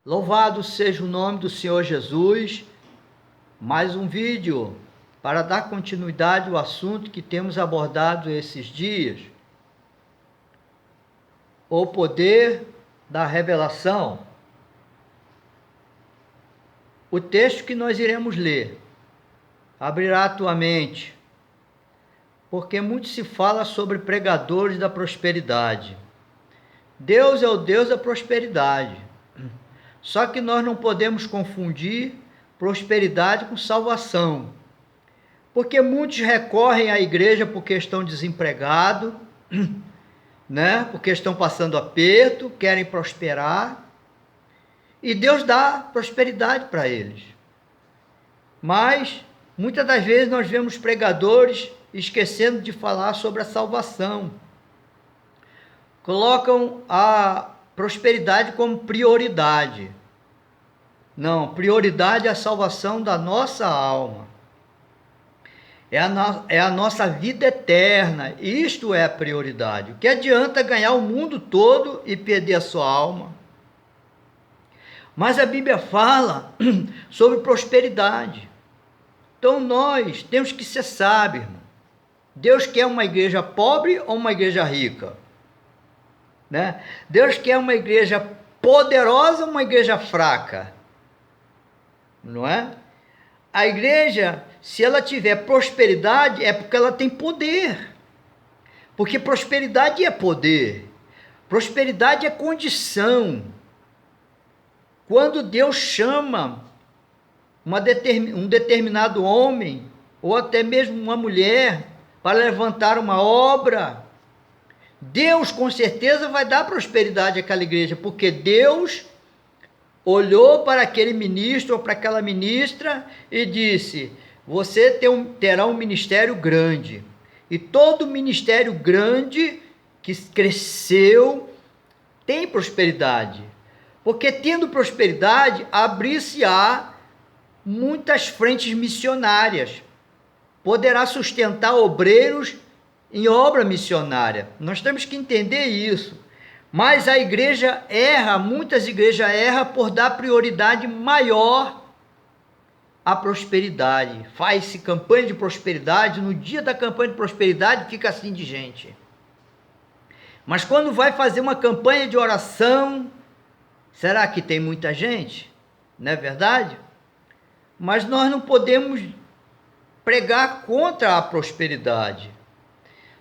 Louvado seja o nome do Senhor Jesus. Mais um vídeo para dar continuidade ao assunto que temos abordado esses dias. O poder da revelação. O texto que nós iremos ler abrirá a tua mente, porque muito se fala sobre pregadores da prosperidade. Deus é o Deus da prosperidade. Só que nós não podemos confundir prosperidade com salvação, porque muitos recorrem à igreja porque estão desempregados, né? Porque estão passando aperto, querem prosperar, e Deus dá prosperidade para eles. Mas muitas das vezes nós vemos pregadores esquecendo de falar sobre a salvação. Colocam a prosperidade como prioridade. Não, prioridade é a salvação da nossa alma. É a nossa vida eterna. Isto é a prioridade. O que adianta ganhar o mundo todo e perder a sua alma? Mas a Bíblia fala sobre prosperidade. Então nós temos que ser sábios, irmão. Deus quer uma igreja pobre ou uma igreja rica? Né? Deus quer uma igreja poderosa ou uma igreja fraca? Não é? A igreja, se ela tiver prosperidade, é porque ela tem poder. Porque prosperidade é poder. Prosperidade é condição. Quando Deus chama um determinado homem, ou até mesmo uma mulher, para levantar uma obra, Deus com certeza vai dar prosperidade àquela igreja, porque Deus olhou para aquele ministro ou para aquela ministra e disse: você terá um ministério grande. E todo ministério grande que cresceu tem prosperidade, porque tendo prosperidade, abrir-se-á muitas frentes missionárias, poderá sustentar obreiros em obra missionária. Nós temos que entender isso. Mas a igreja erra, muitas igrejas erram por dar prioridade maior à prosperidade. Faz-se campanha de prosperidade, no dia da campanha de prosperidade fica assim de gente. Mas quando vai fazer uma campanha de oração, será que tem muita gente? Não é verdade? Mas nós não podemos pregar contra a prosperidade.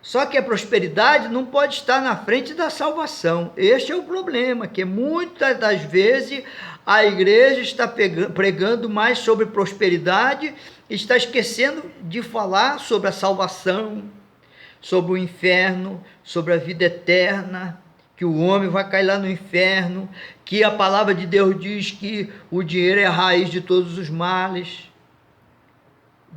Só que a prosperidade não pode estar na frente da salvação. Este é o problema, que muitas das vezes a igreja está pregando mais sobre prosperidade, está esquecendo de falar sobre a salvação, sobre o inferno, sobre a vida eterna, que o homem vai cair lá no inferno, que a palavra de Deus diz que o dinheiro é a raiz de todos os males.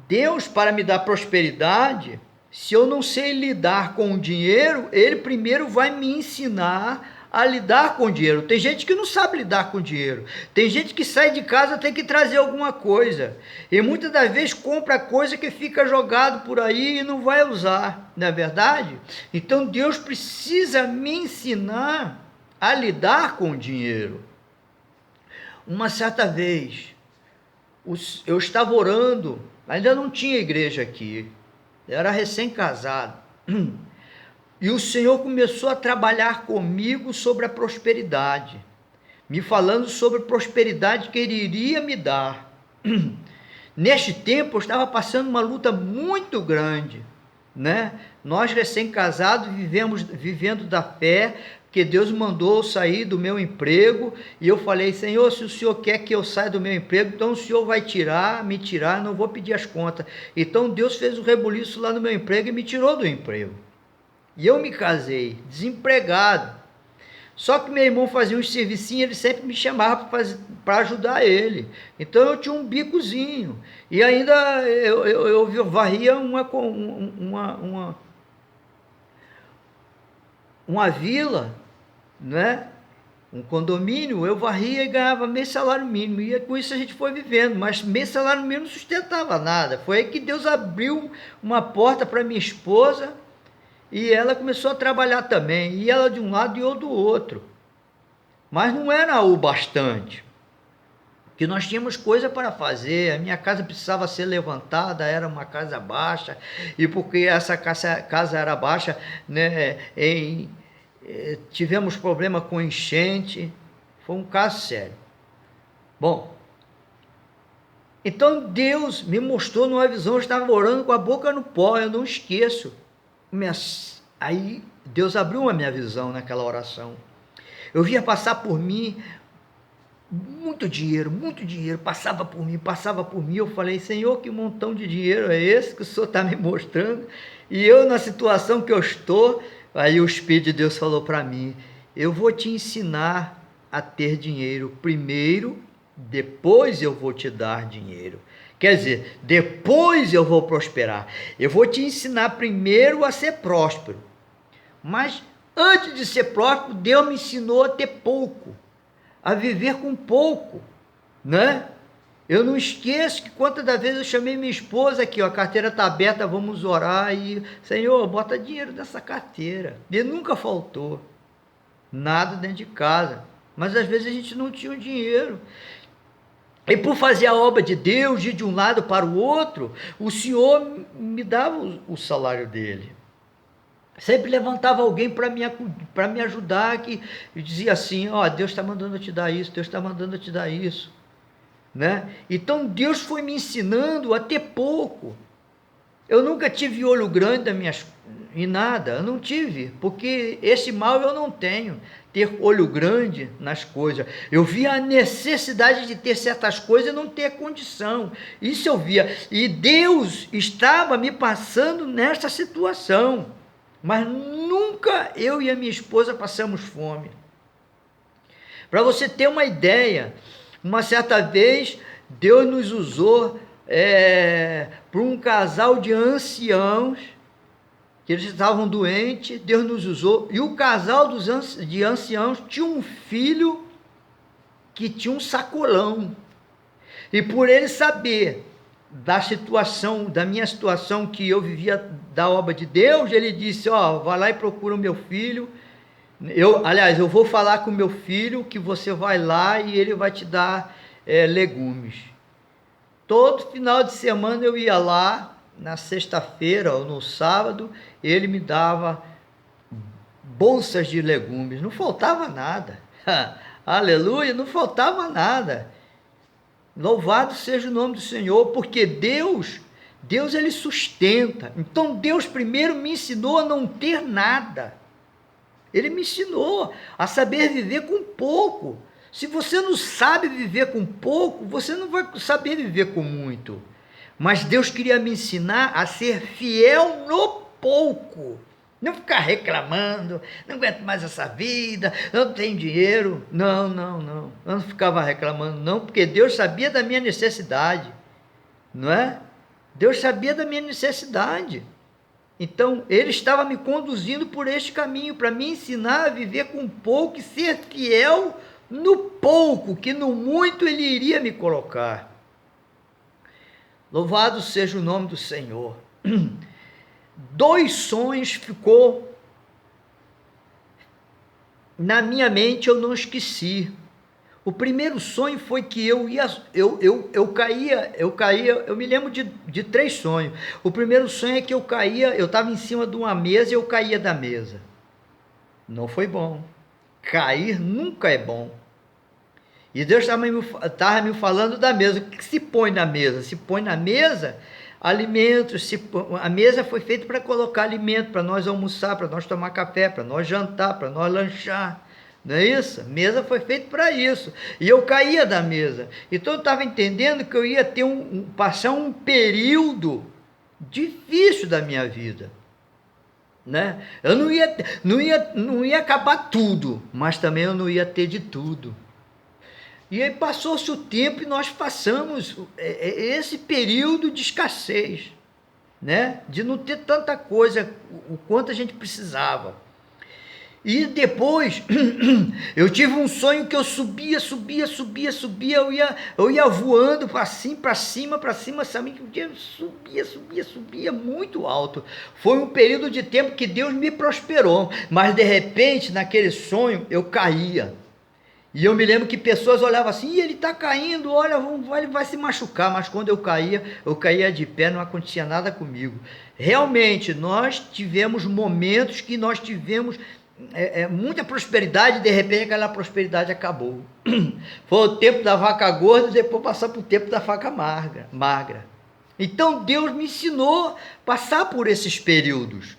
Deus, para me dar prosperidade, se eu não sei lidar com o dinheiro, ele primeiro vai me ensinar a lidar com o dinheiro. Tem gente que não sabe lidar com o dinheiro. Tem gente que sai de casa, tem que trazer alguma coisa. E muitas das vezes compra coisa que fica jogado por aí e não vai usar. Não é verdade? Então Deus precisa me ensinar a lidar com o dinheiro. Uma certa vez, eu estava orando, ainda não tinha igreja aqui. Eu era recém-casado, e o Senhor começou a trabalhar comigo sobre a prosperidade, me falando sobre a prosperidade que Ele iria me dar. Neste tempo eu estava passando uma luta muito grande, né? Nós recém-casados vivendo da fé, que Deus mandou sair do meu emprego, e eu falei: Senhor, se o Senhor quer que eu saia do meu emprego, então o Senhor vai me tirar, não vou pedir as contas. Então Deus fez um rebuliço lá no meu emprego e me tirou do emprego. E eu me casei, desempregado. Só que meu irmão fazia uns servicinhos, ele sempre me chamava para ajudar ele. Então eu tinha um bicozinho, e ainda eu varria uma vila, né? Um condomínio, eu varria e ganhava meio salário mínimo, e com isso a gente foi vivendo, mas meio salário mínimo não sustentava nada. Foi aí que Deus abriu uma porta para minha esposa, e ela começou a trabalhar também, e ela de um lado e eu do outro, mas não era o bastante. que nós tínhamos coisa para fazer, a minha casa precisava ser levantada, era uma casa baixa, e porque essa casa era baixa, né, tivemos problema com enchente, foi um caso sério. Bom, então Deus me mostrou numa visão, eu estava orando com a boca no pó, eu não esqueço. Aí Deus abriu a minha visão naquela oração. Eu via passar por mim muito dinheiro, passava por mim. Eu falei, Senhor, que montão de dinheiro é esse que o Senhor está me mostrando? E eu, na situação que eu estou, aí o Espírito de Deus falou para mim, eu vou te ensinar a ter dinheiro primeiro, depois eu vou te dar dinheiro. Quer dizer, depois eu vou prosperar. Eu vou te ensinar primeiro a ser próspero. Mas antes de ser próspero, Deus me ensinou a ter pouco, a viver com pouco, né? Eu não esqueço que quantas das vezes eu chamei minha esposa aqui, ó, a carteira está aberta, vamos orar, e Senhor, bota dinheiro nessa carteira. E nunca faltou nada dentro de casa, mas às vezes a gente não tinha o dinheiro. E por fazer a obra de Deus, ir de um lado para o outro, o Senhor me dava o salário dele. Sempre levantava alguém para me ajudar, que dizia assim, ó, Deus está mandando eu te dar isso, Deus está mandando eu te dar isso, né? Então Deus foi me ensinando a ter pouco. Eu nunca tive olho grande em nada, eu não tive, porque esse mal eu não tenho, ter olho grande nas coisas. Eu via a necessidade de ter certas coisas e não ter condição, isso eu via, e Deus estava me passando nessa situação, mas nunca eu e a minha esposa passamos fome. Para você ter uma ideia, uma certa vez Deus nos usou para um casal de anciãos, que eles estavam doentes, Deus nos usou, e o casal de anciãos tinha um filho que tinha um sacolão, e por ele saber da minha situação, que eu vivia da obra de Deus, ele disse, ó, vai lá e procura o meu filho, eu vou falar com o meu filho, que você vai lá e ele vai te dar legumes. Todo final de semana eu ia lá, na sexta-feira ou no sábado, ele me dava bolsas de legumes, não faltava nada, aleluia, não faltava nada. Louvado seja o nome do Senhor, porque Deus ele sustenta. Então Deus primeiro me ensinou a não ter nada, ele me ensinou a saber viver com pouco. Se você não sabe viver com pouco, você não vai saber viver com muito. Mas Deus queria me ensinar a ser fiel no pouco. Não ficar reclamando, não aguento mais essa vida, eu não tenho dinheiro. Não. Eu não ficava reclamando, não, porque Deus sabia da minha necessidade. Não é? Deus sabia da minha necessidade. Então, Ele estava me conduzindo por este caminho, para me ensinar a viver com pouco e ser fiel no pouco, que no muito Ele iria me colocar. Louvado seja o nome do Senhor. 2 sonhos ficou na minha mente, eu não esqueci. O primeiro sonho foi que eu caía, eu me lembro de 3 sonhos. O primeiro sonho é que eu estava em cima de uma mesa e eu caía da mesa. Não foi bom. Cair nunca é bom. E Deus estava me falando da mesa. O que se põe na mesa? Se põe na mesa alimentos. A mesa foi feita para colocar alimento, para nós almoçar, para nós tomar café, para nós jantar, para nós lanchar. Não é isso? A mesa foi feita para isso. E eu caía da mesa. Então eu estava entendendo que eu ia ter passar um período difícil da minha vida. Né? Eu não ia acabar tudo, mas também eu não ia ter de tudo. E aí passou-se o tempo e nós passamos esse período de escassez, né? De não ter tanta coisa, o quanto a gente precisava. E depois, eu tive um sonho que eu subia, eu ia voando para cima, sabe? Subia muito alto. Foi um período de tempo que Deus me prosperou, mas de repente, naquele sonho, eu caía. E eu me lembro que pessoas olhavam assim, ele está caindo, olha, ele vai se machucar. Mas quando eu caía de pé, não acontecia nada comigo. Realmente, nós tivemos momentos que nós tivemos muita prosperidade, e de repente aquela prosperidade acabou. Foi o tempo da vaca gorda, depois passar para o tempo da vaca magra. Então Deus me ensinou a passar por esses períodos,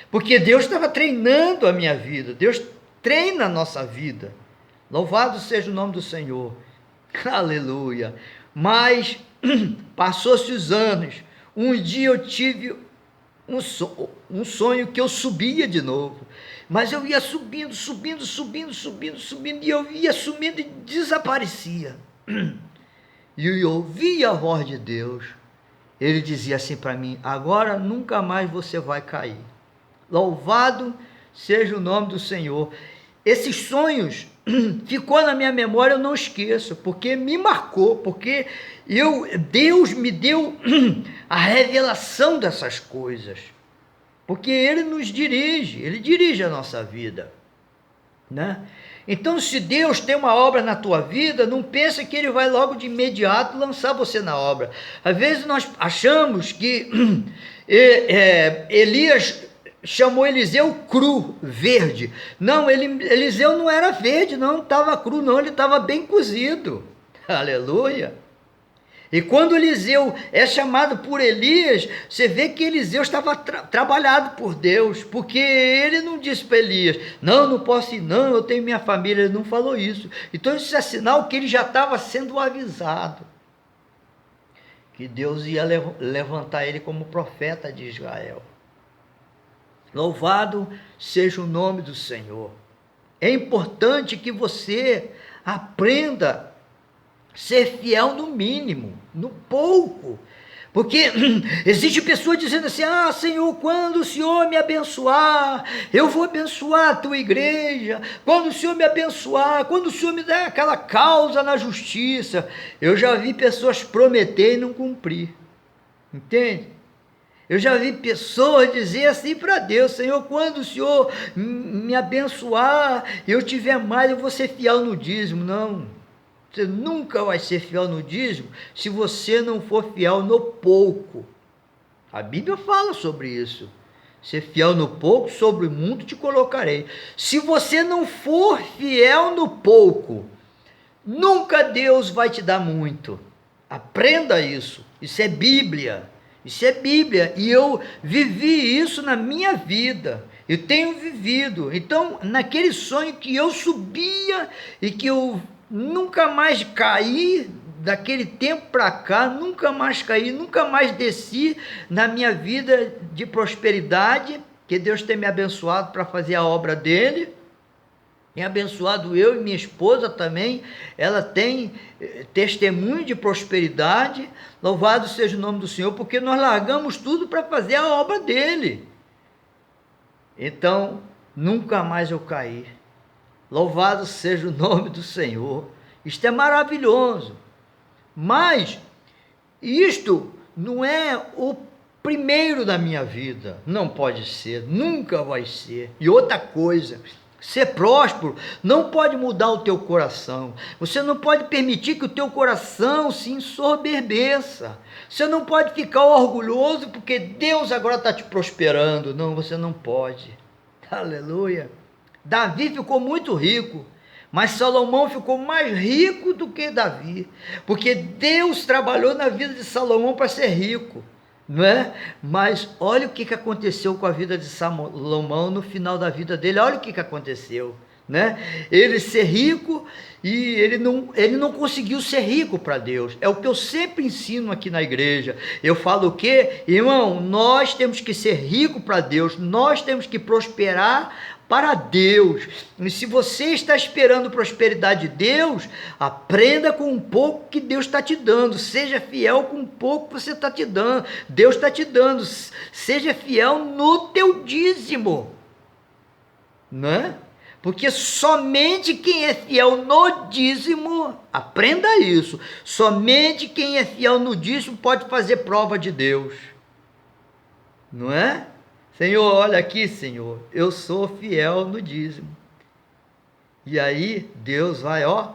porque Deus estava treinando a minha vida, Deus treina a nossa vida. Louvado seja o nome do Senhor, aleluia. Mas passou-se os anos, um dia eu tive um sonho que eu subia de novo, mas eu ia subindo, e eu ia subindo e desaparecia. E eu ouvia a voz de Deus, ele dizia assim para mim: agora nunca mais você vai cair. Louvado seja o nome do Senhor. Esses sonhos ficou na minha memória, eu não esqueço, porque me marcou, porque Deus me deu a revelação dessas coisas, porque Ele nos dirige, Ele dirige a nossa vida, né? Então, se Deus tem uma obra na tua vida, não pensa que Ele vai logo de imediato lançar você na obra. Às vezes nós achamos que Elias chamou Eliseu cru, verde. Não, Eliseu não era verde, não estava cru, não, ele estava bem cozido. Aleluia! E quando Eliseu é chamado por Elias, você vê que Eliseu estava trabalhado por Deus, porque ele não disse para Elias: não posso ir, não, eu tenho minha família. Ele não falou isso. Então isso é sinal que ele já estava sendo avisado que Deus ia levantar ele como profeta de Israel. Louvado seja o nome do Senhor. É importante que você aprenda a ser fiel no mínimo, no pouco. Porque existe pessoa dizendo assim: Senhor, quando o Senhor me abençoar, eu vou abençoar a tua igreja. Quando o Senhor me abençoar, quando o Senhor me der aquela causa na justiça. Eu já vi pessoas prometer e não cumprir. Entende? Eu já vi pessoas dizer assim para Deus: Senhor, quando o Senhor me abençoar, eu tiver mais, eu vou ser fiel no dízimo. Não, você nunca vai ser fiel no dízimo se você não for fiel no pouco. A Bíblia fala sobre isso. Ser fiel no pouco, sobre o mundo te colocarei. Se você não for fiel no pouco, nunca Deus vai te dar muito. Aprenda isso. Isso é Bíblia. Isso é Bíblia, e eu vivi isso na minha vida, eu tenho vivido. Então, naquele sonho que eu subia e que eu nunca mais caí, daquele tempo para cá, nunca mais caí, nunca mais desci na minha vida de prosperidade, que Deus tem me abençoado para fazer a obra dele. Tem abençoado eu e minha esposa também, ela tem testemunho de prosperidade. Louvado seja o nome do Senhor, porque nós largamos tudo para fazer a obra dele. Então, nunca mais eu caí. Louvado seja o nome do Senhor. Isto é maravilhoso. Mas, isto não é o primeiro da minha vida. Não pode ser, nunca vai ser. E outra coisa: ser próspero não pode mudar o teu coração. Você não pode permitir que o teu coração se ensoberbeça. Você não pode ficar orgulhoso porque Deus agora está te prosperando. Não, você não pode. Aleluia. Davi ficou muito rico, mas Salomão ficou mais rico do que Davi, porque Deus trabalhou na vida de Salomão para ser rico. Não é? Mas olha o que aconteceu com a vida de Salomão no final da vida dele. Olha o que aconteceu, né? Ele ser rico e ele não conseguiu ser rico para Deus. É o que eu sempre ensino aqui na igreja. Eu falo o quê? Irmão, nós temos que ser rico para Deus, nós temos que prosperar para Deus. E se você está esperando prosperidade de Deus, aprenda com um pouco que Deus está te dando. Seja fiel com um pouco que você está te dando. Deus está te dando. Seja fiel no teu dízimo, não é? Porque somente quem é fiel no dízimo, aprenda isso, somente quem é fiel no dízimo pode fazer prova de Deus, não é? Senhor, olha aqui, Senhor, eu sou fiel no dízimo. E aí Deus vai, ó,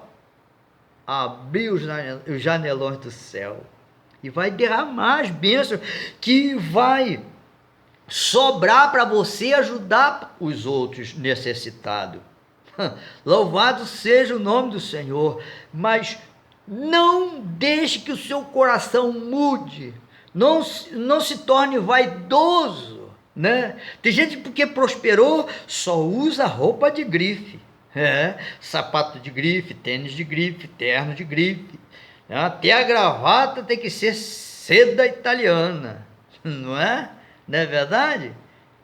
abrir os janelões do céu e vai derramar as bênçãos que vai sobrar para você ajudar os outros necessitados. Louvado seja o nome do Senhor, mas não deixe que o seu coração mude, não se torne vaidoso, né? Tem gente que porque prosperou só usa roupa de grife, sapato de grife, tênis de grife, terno de grife, até a gravata tem que ser seda italiana, não é? Não é verdade?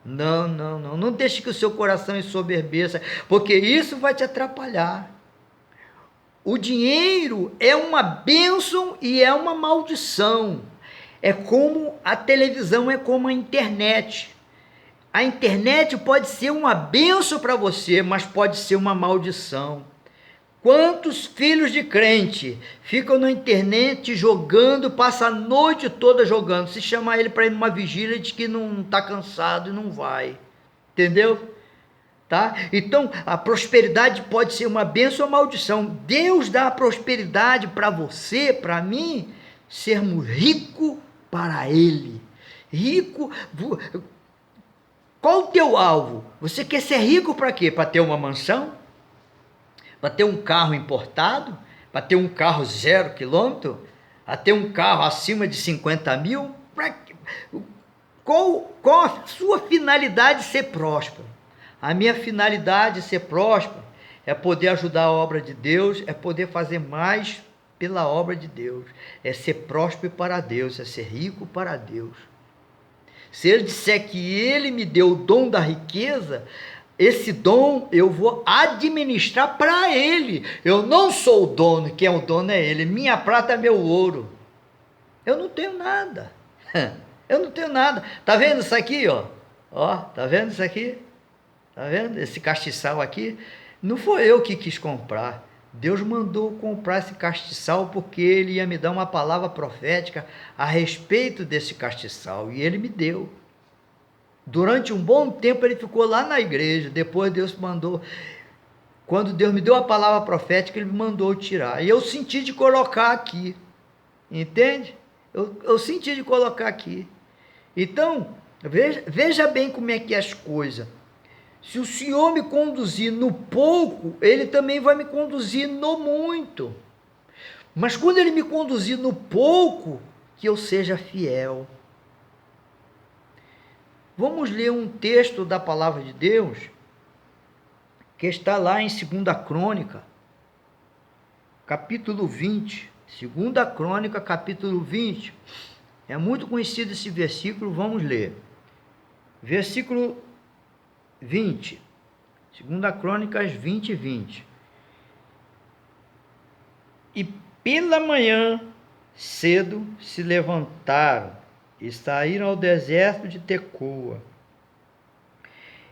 Não deixe que o seu coração ensoberbeça, porque isso vai te atrapalhar. O dinheiro é uma bênção e é uma maldição. É como a televisão, é como a internet. A internet pode ser uma bênção para você, mas pode ser uma maldição. Quantos filhos de crente ficam na internet jogando, passa a noite toda jogando. Se chamar ele para ir numa vigília, diz que não está cansado e não vai. Entendeu? Tá? Então, a prosperidade pode ser uma bênção ou maldição. Deus dá a prosperidade para você, para mim, sermos ricos para Ele. Rico. Qual o teu alvo? Você quer ser rico para quê? Para ter uma mansão? Para ter um carro importado? Para ter um carro 0 quilômetro? Para ter um carro acima de 50 mil? Qual a sua finalidade de ser próspero? A minha finalidade de ser próspero é poder ajudar a obra de Deus, é poder fazer mais pela obra de Deus, é ser próspero para Deus, é ser rico para Deus. Se Ele disser que Ele me deu o dom da riqueza, esse dom eu vou administrar para Ele. Eu não sou o dono, quem é o dono é Ele. Minha prata é meu ouro. Eu não tenho nada. Eu não tenho nada. Tá vendo isso aqui, ó? Ó, tá vendo isso aqui? Tá vendo esse castiçal aqui? Não foi eu que quis comprar. Deus mandou comprar esse castiçal porque Ele ia me dar uma palavra profética a respeito desse castiçal. E Ele me deu. Durante um bom tempo ele ficou lá na igreja. Depois Deus mandou. Quando Deus me deu a palavra profética, Ele me mandou tirar. E eu senti de colocar aqui. Entende? Eu senti de colocar aqui. Então, veja bem como é que é as coisas. Se o Senhor me conduzir no pouco, Ele também vai me conduzir no muito. Mas quando Ele me conduzir no pouco, que eu seja fiel. Vamos ler um texto da palavra de Deus, que está lá em 2 Crônica, capítulo 20. 2 Crônica, capítulo 20. É muito conhecido esse versículo, vamos ler. Versículo 20, 2 Crônicas 20, 20. E pela manhã cedo se levantaram e saíram ao deserto de Tecoa.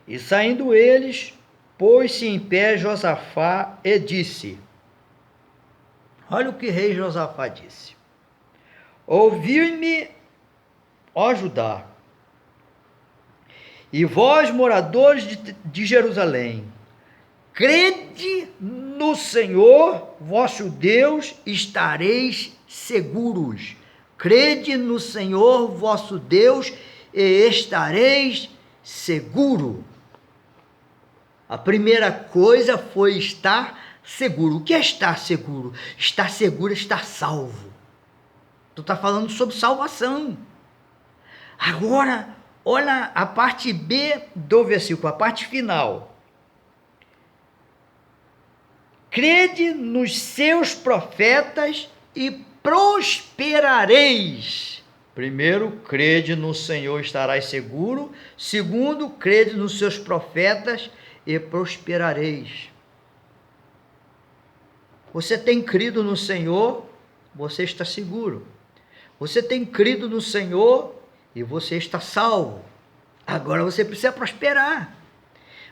E saindo eles, pôs-se em pé Josafá e disse: olha o que rei Josafá disse: ouvi-me, ó Judá, e vós, moradores de Jerusalém, crede no Senhor vosso Deus, estareis seguros. Crede no Senhor vosso Deus e estareis seguro. A primeira coisa foi estar seguro. O que é estar seguro? Estar seguro é estar salvo. Tu está falando sobre salvação. Agora, olha a parte B do versículo, a parte final. Crede nos seus profetas e prosperareis. Primeiro, crede no Senhor, estarás seguro. Segundo, crede nos seus profetas e prosperareis. Você tem crido no Senhor, você está seguro. Você tem crido no Senhor e você está salvo. Agora você precisa prosperar.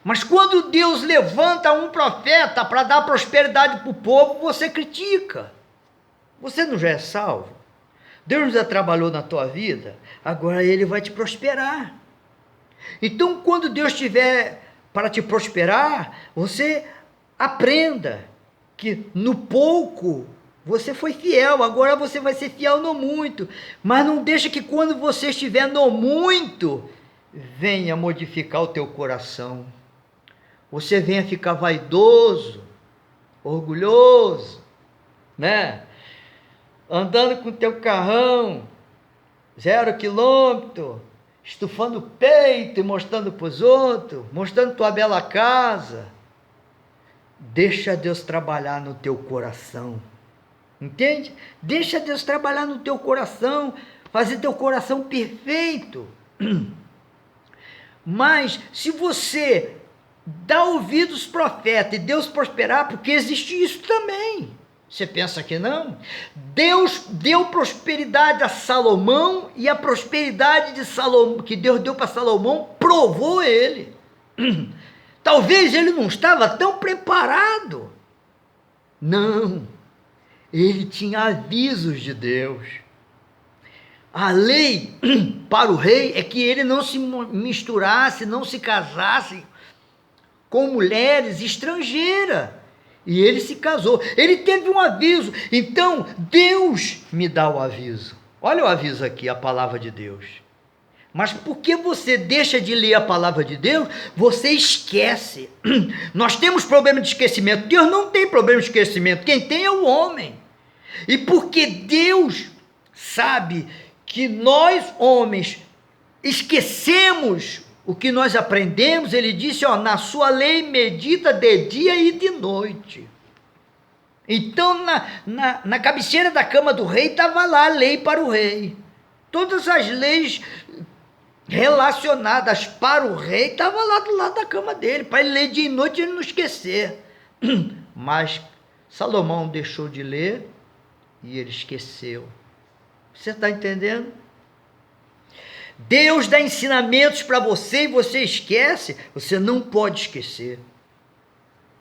Mas quando Deus levanta um profeta para dar prosperidade para o povo, você critica. Você não já é salvo? Deus já trabalhou na tua vida, agora Ele vai te prosperar. Então, quando Deus tiver para te prosperar, você aprenda que no pouco você foi fiel, agora você vai ser fiel no muito. Mas não deixa que quando você estiver no muito, venha modificar o teu coração. Você venha ficar vaidoso, orgulhoso, né? Andando com o teu carrão, 0 quilômetro, estufando o peito e mostrando para os outros, mostrando tua bela casa. Deixa Deus trabalhar no teu coração. Entende? Deixa Deus trabalhar no teu coração, fazer teu coração perfeito. Mas se você dá ouvidos aos profetas e Deus prosperar, porque existe isso também. Você pensa que não? Deus deu prosperidade a Salomão, e a prosperidade de Salomão, que Deus deu para Salomão, provou ele. Talvez ele não estava tão preparado. Não. Ele tinha avisos de Deus. A lei para o rei é que ele não se misturasse, não se casasse com mulheres estrangeiras. E ele se casou. Ele teve um aviso. Então, Deus me dá o aviso. Olha o aviso aqui, a palavra de Deus. Mas porque você deixa de ler a palavra de Deus, você esquece. Nós temos problema de esquecimento. Deus não tem problema de esquecimento. Quem tem é o homem. E porque Deus sabe que nós, homens, esquecemos o que nós aprendemos, ele disse, na sua lei medita de dia e de noite. Então, na cabeceira da cama do rei, estava lá a lei para o rei. Todas as leis relacionadas para o rei estavam lá do lado da cama dele, para ele ler dia e noite e ele não esquecer. Mas Salomão deixou de ler e ele esqueceu. Você está entendendo? Deus dá ensinamentos para você e você esquece. Você não pode esquecer.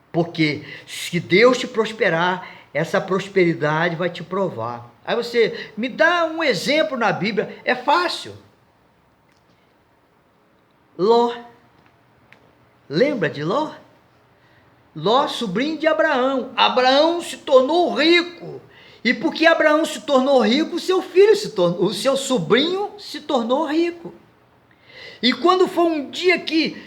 Porque se Deus te prosperar, essa prosperidade vai te provar. Aí você me dá um exemplo na Bíblia. É fácil. Ló. Lembra de Ló? Ló, sobrinho de Abraão. Abraão se tornou rico. E porque Abraão se tornou rico, o seu sobrinho se tornou rico. E quando foi um dia que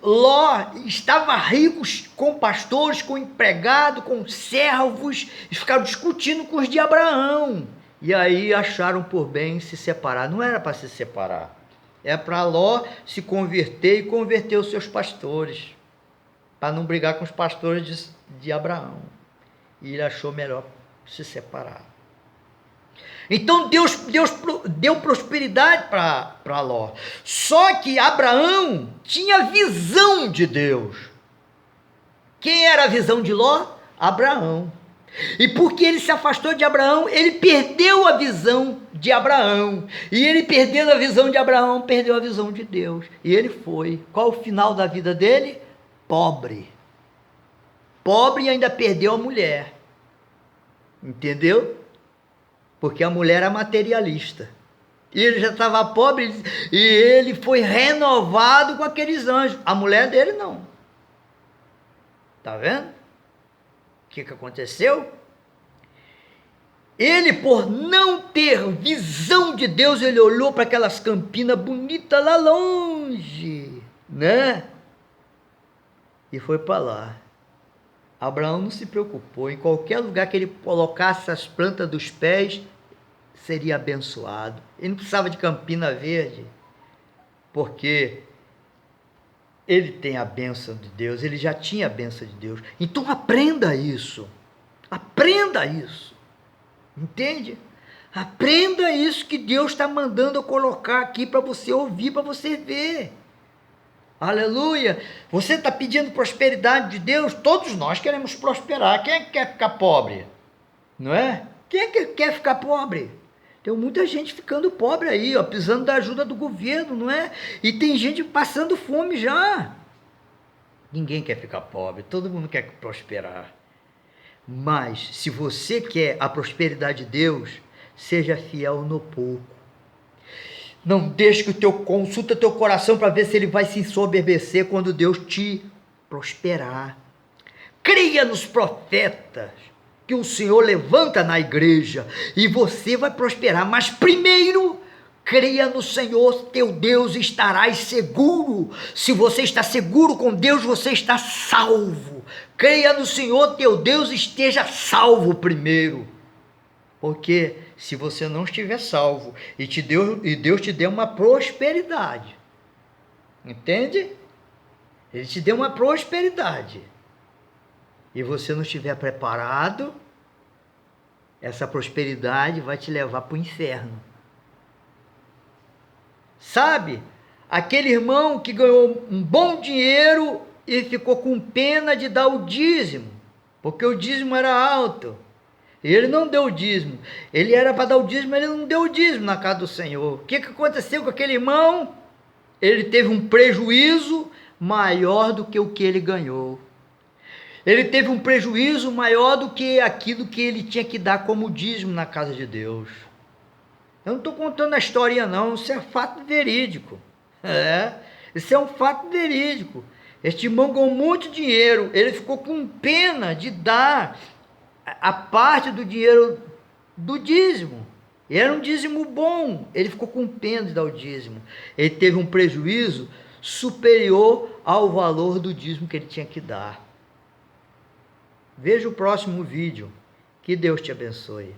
Ló estava rico, com pastores, com empregado, com servos, e ficaram discutindo com os de Abraão. E aí acharam por bem se separar. Não era para se separar. É para Ló se converter e converter os seus pastores. Para não brigar com os pastores de Abraão. E ele achou melhor se separar. Então Deus deu prosperidade para Ló. Só que Abraão tinha visão de Deus. Quem era a visão de Ló? Abraão. E porque ele se afastou de Abraão, ele perdeu a visão de Abraão. E ele perdendo a visão de Abraão, perdeu a visão de Deus. E ele foi. Qual o final da vida dele? Pobre. Pobre e ainda perdeu a mulher. Entendeu? Porque a mulher era materialista. E ele já estava pobre e ele foi renovado com aqueles anjos. A mulher dele não. Tá vendo? O que aconteceu? Ele, por não ter visão de Deus, ele olhou para aquelas campinas bonitas lá longe, né? E foi para lá. Abraão não se preocupou. Em qualquer lugar que ele colocasse as plantas dos pés, seria abençoado. Ele não precisava de campina verde, porque ele tem a bênção de Deus, ele já tinha a bênção de Deus. Então aprenda isso. Aprenda isso. Entende? Aprenda isso que Deus está mandando eu colocar aqui para você ouvir, para você ver. Aleluia! Você está pedindo prosperidade de Deus? Todos nós queremos prosperar. Quem é que quer ficar pobre? Não é? Quem é que quer ficar pobre? Tem muita gente ficando pobre aí, precisando da ajuda do governo, não é? E tem gente passando fome já. Ninguém quer ficar pobre, todo mundo quer prosperar. Mas, se você quer a prosperidade de Deus, seja fiel no pouco. Não deixe que consulta teu coração para ver se ele vai se ensoberbecer quando Deus te prosperar. Creia nos profetas que o Senhor levanta na igreja e você vai prosperar. Mas primeiro, creia no Senhor, teu Deus, estarás seguro. Se você está seguro com Deus, você está salvo. Creia no Senhor, teu Deus, esteja salvo primeiro. Porque se você não estiver salvo e Deus te deu uma prosperidade, entende? Ele te deu uma prosperidade e você não estiver preparado, essa prosperidade vai te levar para o inferno. Sabe? Aquele irmão que ganhou um bom dinheiro e ficou com pena de dar o dízimo, porque o dízimo era alto. E ele não deu o dízimo. Ele era para dar o dízimo, mas ele não deu o dízimo na casa do Senhor. O que aconteceu com aquele irmão? Ele teve um prejuízo maior do que o que ele ganhou. Ele teve um prejuízo maior do que aquilo que ele tinha que dar como dízimo na casa de Deus. Eu não estou contando a historinha não, isso é fato verídico. Isso é um fato verídico. Este irmão ganhou muito dinheiro, ele ficou com pena de dar a parte do dinheiro do dízimo. Era um dízimo bom, ele ficou com pena de dar o dízimo. Ele teve um prejuízo superior ao valor do dízimo que ele tinha que dar. Veja o próximo vídeo. Que Deus te abençoe.